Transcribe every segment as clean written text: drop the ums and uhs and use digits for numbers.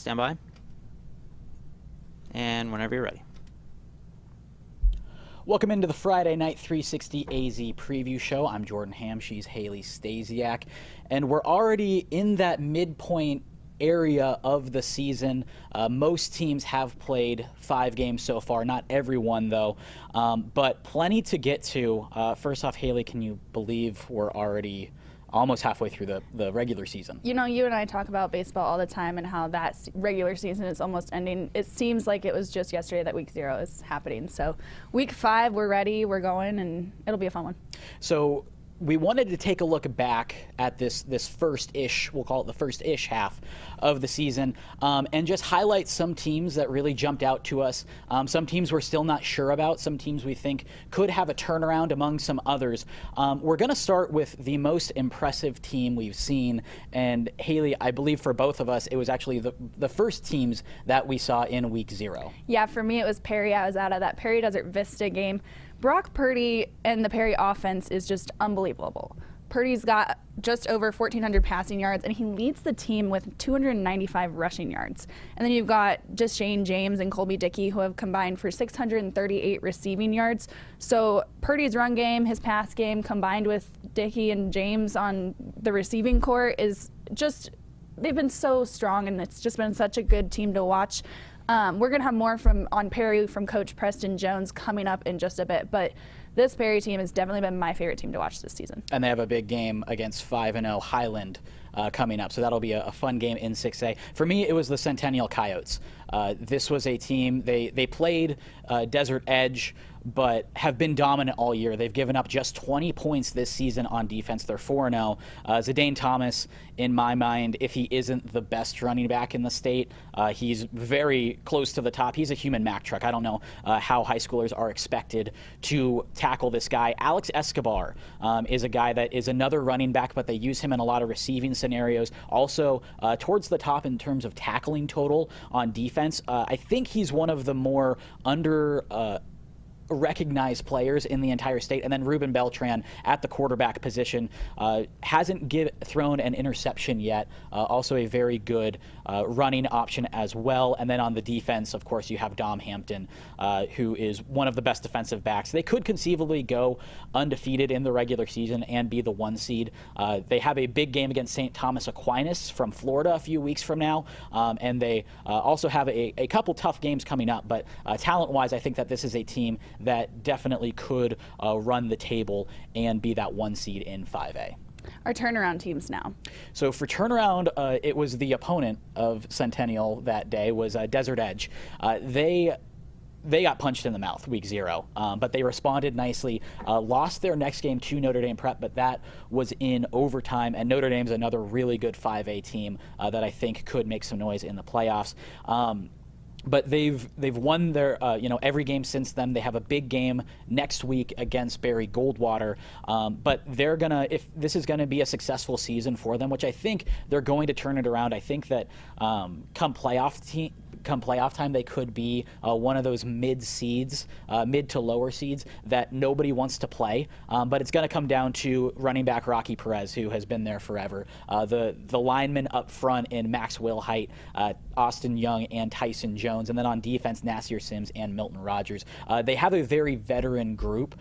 Stand by. And whenever you're ready. Welcome into the Friday Night 360 AZ preview show. I'm Jordan Ham. She's Haley Stasiak. And we're already in that midpoint area of the season. Most teams have played 5 games so far. Not everyone, though. But plenty to get to. First off, Haley, can you believe we're already almost halfway through the regular season? You know, you and I talk about baseball all the time and how that regular season is almost ending. It seems like it was just yesterday that week 0 is happening. So week 5, we're ready, we're going, and it'll be a fun one. So we wanted to take a look back at this first-ish, we'll call it the first-ish half of the season, and just highlight some teams that really jumped out to us. Some teams we're still not sure about, some teams we think could have a turnaround among some others. We're going to start with the most impressive team we've seen, and Haley, I believe for both of us, it was actually the first teams that we saw in week 0. Yeah, for me it was Perry. I was out of that Perry Desert Vista game. Brock Purdy and the Perry offense is just unbelievable. Purdy's got just over 1,400 passing yards, and he leads the team with 295 rushing yards. And then you've got just Shane James and Colby Dickey, who have combined for 638 receiving yards. So Purdy's run game, his pass game, combined with Dickey and James on the receiving corps is just, they've been so strong, and it's just been such a good team to watch. We're going to have more on Perry from Coach Preston Jones coming up in just a bit, but this Perry team has definitely been my favorite team to watch this season. And they have a big game against 5-0 Highland coming up, so that'll be a fun game in 6A. For me, it was the Centennial Coyotes. This was a team, they played Desert Edge, but have been dominant all year. They've given up just 20 points this season on defense. They're 4-0. Zidane Thomas, in my mind, if he isn't the best running back in the state, he's very close to the top. He's a human Mack truck. I don't know how high schoolers are expected to tackle this guy. Alex Escobar is a guy that is another running back, but they use him in a lot of receiving scenarios. Also, towards the top in terms of tackling total on defense. I think he's one of the more recognized players in the entire state. And then Ruben Beltran at the quarterback position hasn't thrown an interception yet. Also a very good running option as well. And then on the defense, of course, you have Dom Hampton, who is one of the best defensive backs. They could conceivably go undefeated in the regular season and be the 1 seed. They have a big game against St. Thomas Aquinas from Florida a few weeks from now. And they also have a couple tough games coming up. But talent-wise, I think that this is a team that definitely could run the table and be that 1 seed in 5A. Our turnaround teams now. So for turnaround, it was the opponent of Centennial that day was Desert Edge. They got punched in the mouth week 0, but they responded nicely, lost their next game to Notre Dame Prep, but that was in overtime, and Notre Dame's another really good 5A team that I think could make some noise in the playoffs. But they've won their every game since then. They have a big game next week against Barry Goldwater. But they're gonna, if this is gonna be a successful season for them, which I think they're going to turn it around. I think that come playoff time, they could be one of those mid to lower seeds that nobody wants to play. But it's going to come down to running back Rocky Perez, who has been there forever. The linemen up front in Max Wilhite, Austin Young, and Tyson Jones. And then on defense, Nasir Sims and Milton Rogers. They have a very veteran group.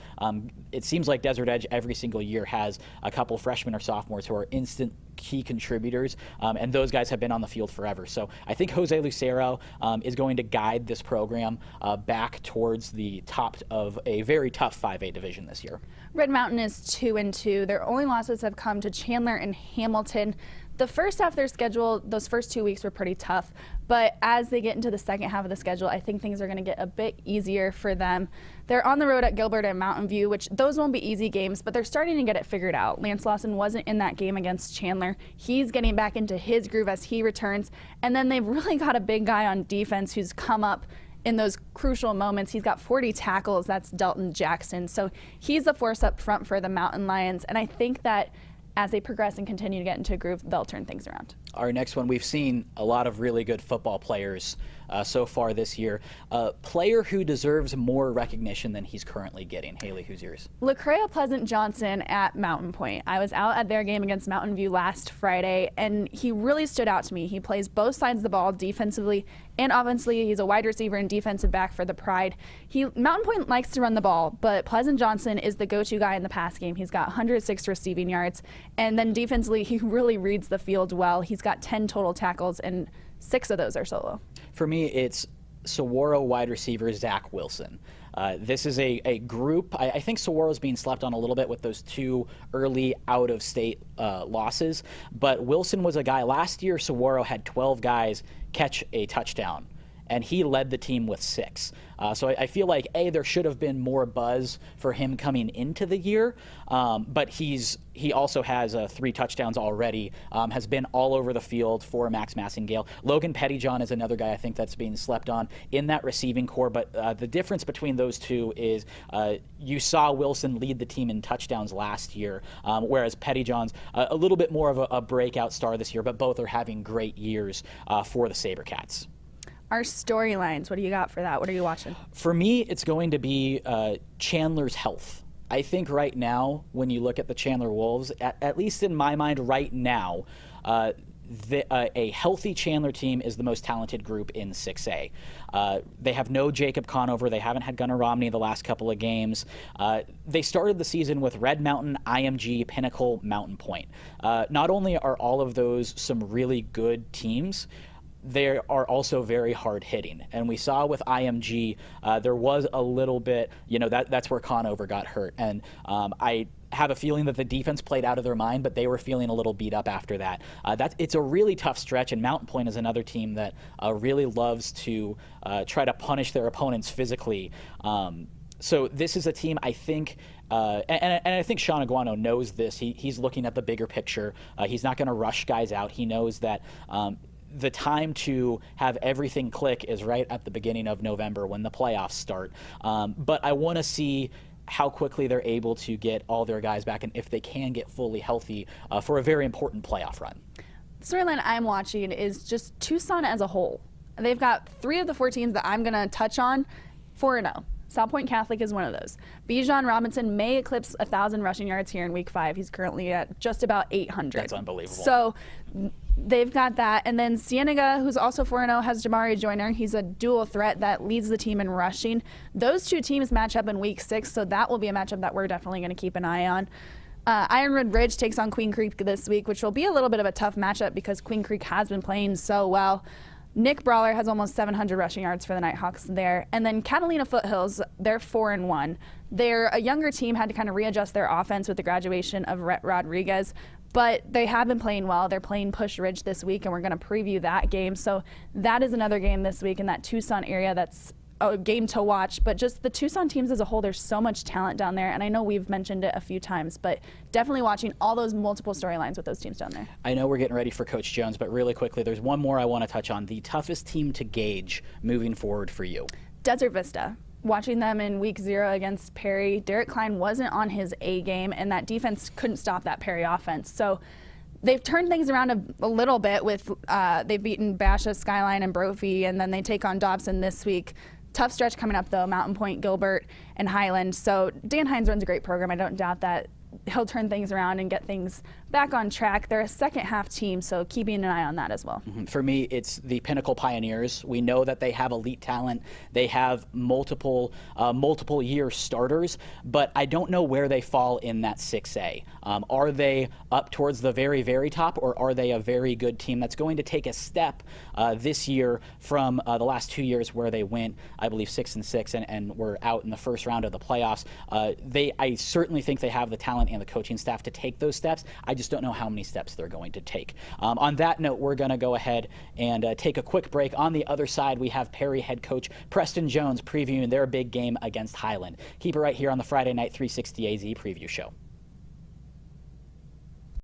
It seems like Desert Edge every single year has a couple freshmen or sophomores who are instant key contributors, and those guys have been on the field forever. So I think Jose Lucero is going to guide this program back towards the top of a very tough 5A division this year. Red Mountain is 2-2. Their only losses have come to Chandler and Hamilton. The first half of their schedule, those first 2 weeks were pretty tough, but as they get into the second half of the schedule, I think things are going to get a bit easier for them. They're on the road at Gilbert and Mountain View, which those won't be easy games, but they're starting to get it figured out. Lance Lawson wasn't in that game against Chandler. He's getting back into his groove as he returns, and then they've really got a big guy on defense who's come up in those crucial moments. He's got 40 tackles. That's Dalton Jackson. So he's a force up front for the Mountain Lions, and I think that as they progress and continue to get into a groove, they'll turn things around. Our next one, we've seen a lot of really good football players so far this year. A player who deserves more recognition than he's currently getting. Haley, who's yours? Lecrae Pleasant Johnson at Mountain Point. I was out at their game against Mountain View last Friday, and he really stood out to me. He plays both sides of the ball defensively and offensively. He's a wide receiver and defensive back for the Pride. Mountain Point likes to run the ball, but Pleasant Johnson is the go-to guy in the pass game. He's got 106 receiving yards, and then defensively, he really reads the field well. He's got 10 total tackles, and 6 of those are solo. For me, it's Saguaro wide receiver Zach Wilson. This is a group. I think Saguaro's being slept on a little bit with those 2 early out-of-state losses. But Wilson was a guy. Last year, Saguaro had 12 guys catch a touchdown, and he led the team with 6. So I feel like, there should have been more buzz for him coming into the year, but he also has 3 touchdowns already, has been all over the field for Max Massingale. Logan Pettyjohn is another guy I think that's being slept on in that receiving core, but the difference between those two is you saw Wilson lead the team in touchdowns last year, whereas Pettyjohn's a little bit more of a breakout star this year, but both are having great years for the SaberCats. Our storylines, what do you got for that? What are you watching? For me, it's going to be Chandler's health. I think right now, when you look at the Chandler Wolves, at least in my mind right now, a healthy Chandler team is the most talented group in 6A. They have no Jacob Conover. They haven't had Gunnar Romney the last couple of games. They started the season with Red Mountain, IMG, Pinnacle, Mountain Point. Not only are all of those some really good teams, they are also very hard hitting. And we saw with IMG, there was a little bit, that's where Conover got hurt. And I have a feeling that the defense played out of their mind, but they were feeling a little beat up after that. It's a really tough stretch, and Mountain Point is another team that really loves to try to punish their opponents physically. So this is a team, I think, and I think Sean Aguano knows this. He's looking at the bigger picture. He's not going to rush guys out. He knows that the time to have everything click is right at the beginning of November when the playoffs start. But I want to see how quickly they're able to get all their guys back and if they can get fully healthy for a very important playoff run. The storyline I'm watching is just Tucson as a whole. They've got 3 of the 4 teams that I'm going to touch on 4-0. South Point Catholic is one of those. Bijan Robinson may eclipse 1,000 rushing yards here in Week 5. He's currently at just about 800. That's unbelievable. So they've got that. And then Cienega, who's also 4-0, has Jamari Joyner. He's a dual threat that leads the team in rushing. Those 2 teams match up in Week 6, so that will be a matchup that we're definitely going to keep an eye on. Ironwood Ridge takes on Queen Creek this week, which will be a little bit of a tough matchup because Queen Creek has been playing so well. Nick Brawler has almost 700 rushing yards for the Nighthawks there. And then Catalina Foothills, they're 4-1. They're a younger team, had to kind of readjust their offense with the graduation of Rhett Rodriguez. But they have been playing well. They're playing Push Ridge this week, and we're going to preview that game. So that is another game this week in that Tucson area that's a game to watch. But just the Tucson teams as a whole, there's so much talent down there. And I know we've mentioned it a few times, but definitely watching all those multiple storylines with those teams down there. I know we're getting ready for Coach Jones, but really quickly, there's one more I want to touch on. The toughest team to gauge moving forward for you. Desert Vista. Watching them in Week 0 against Perry, Derek Klein wasn't on his A game, and that defense couldn't stop that Perry offense. So they've turned things around a little bit with they've beaten Basha, Skyline, and Brophy, and then they take on Dobson this week. Tough stretch coming up, though, Mountain Point, Gilbert, and Highland. So Dan Hines runs a great program. I don't doubt that he'll turn things around and get things back on track. They're a second-half team, so keeping an eye on that as well. For me, it's the Pinnacle Pioneers. We know that they have elite talent. They have multiple year starters, but I don't know where they fall in that 6A. Are they up towards the very, very top, or are they a very good team that's going to take a step this year from the last 2 years where they went, I believe, 6-6 and were out in the first round of the playoffs? I certainly think they have the talent and the coaching staff to take those steps. I just don't know how many steps they're going to take. On that note, we're going to go ahead and take a quick break. On the other side, we have Perry head coach Preston Jones previewing their big game against Highland. Keep it right here on the Friday Night 360 AZ Preview Show.